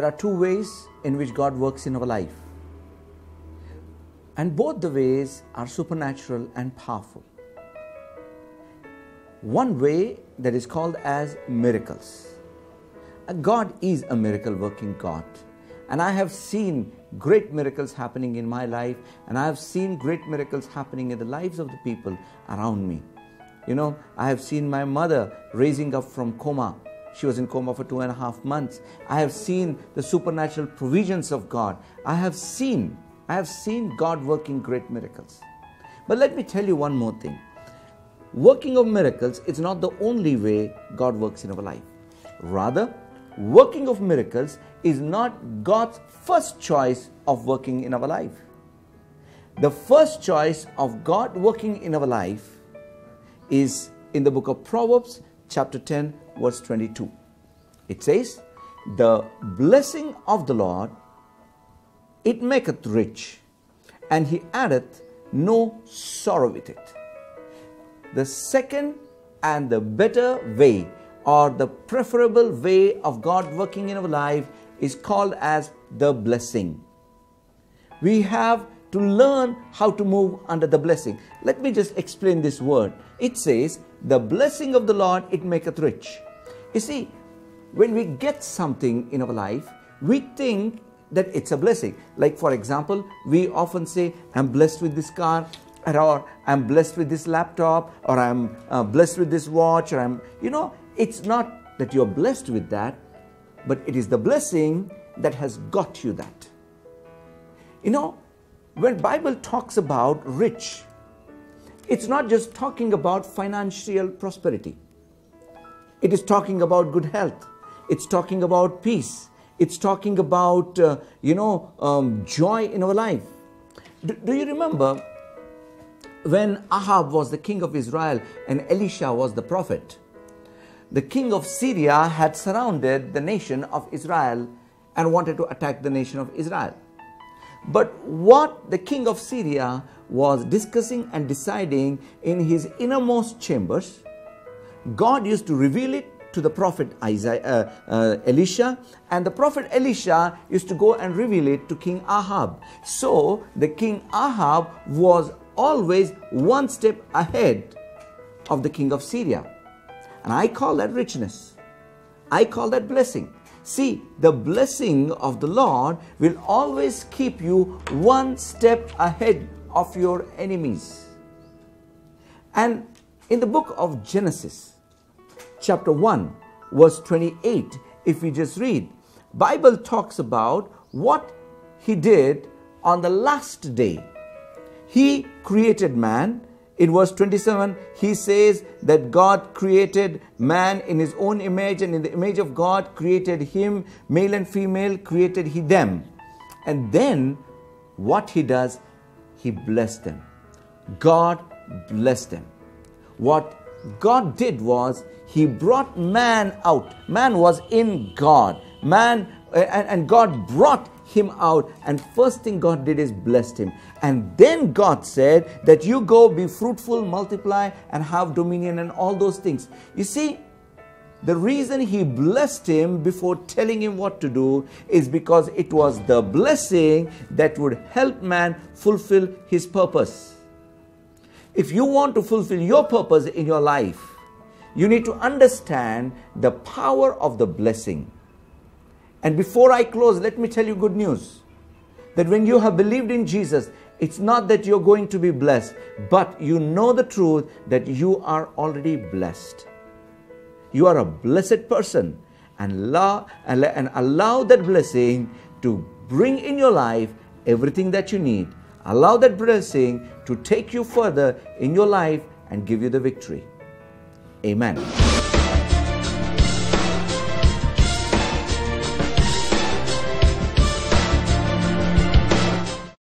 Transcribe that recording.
are two ways in which God works in our life. And both the ways are supernatural and powerful. One way that is called as miracles. God is a miracle working God. And I have seen great miracles happening in my life, and I have seen great miracles happening in the lives of the people around me. You know, I have seen my mother raising up from coma. She was in coma for 2.5 months. I have seen the supernatural provisions of God. I have seen God working great miracles. But let me tell you one more thing. Working of miracles is not the only way God works in our life. Rather, working of miracles is not God's first choice of working in our life. The first choice of God working in our life is in the book of Proverbs, chapter 10, verse 22. It says, "The blessing of the Lord, it maketh rich, and he addeth no sorrow with it." The second and the better way, or the preferable way of God working in our life, is called as the blessing. We have to learn how to move under the blessing. Let me just explain this word. It says, "The blessing of the Lord, it maketh rich." You see, when we get something in our life, we think that it's a blessing. Like, for example, we often say, "I'm blessed with this car," or "I'm blessed with this laptop," or "I'm blessed with this watch," or it's not that you're blessed with that, but it is the blessing that has got you that. When Bible talks about rich, it's not just talking about financial prosperity. It is talking about good health. It's talking about peace. It's talking about, joy in our life. Do you remember when Ahab was the king of Israel and Elisha was the prophet? The king of Syria had surrounded the nation of Israel and wanted to attack the nation of Israel. But what the king of Syria was discussing and deciding in his innermost chambers, God used to reveal it to the prophet Elisha, and the prophet Elisha used to go and reveal it to King Ahab. So the king Ahab was always one step ahead of the king of Syria. And I call that richness. I call that blessing. See, the blessing of the Lord will always keep you one step ahead of your enemies. And in the book of Genesis, chapter 1, verse 28, if we just read, Bible talks about what he did on the last day. He created man. In verse 27, he says that God created man in his own image, and in the image of God created him, male and female created he them. And then what he does, he blessed them. God blessed them. What God did was, he brought man out. Man was in God. And God brought him out, and first thing God did is blessed him. And then God said that you go, be fruitful, multiply, and have dominion, and all those things. You see, the reason he blessed him before telling him what to do is because it was the blessing that would help man fulfill his purpose. If you want to fulfill your purpose in your life, you need to understand the power of the blessing. And before I close, let me tell you good news. That when you have believed in Jesus, it's not that you're going to be blessed, but you know the truth that you are already blessed. You are a blessed person, and allow that blessing to bring in your life everything that you need. Allow that blessing to take you further in your life and give you the victory. Amen.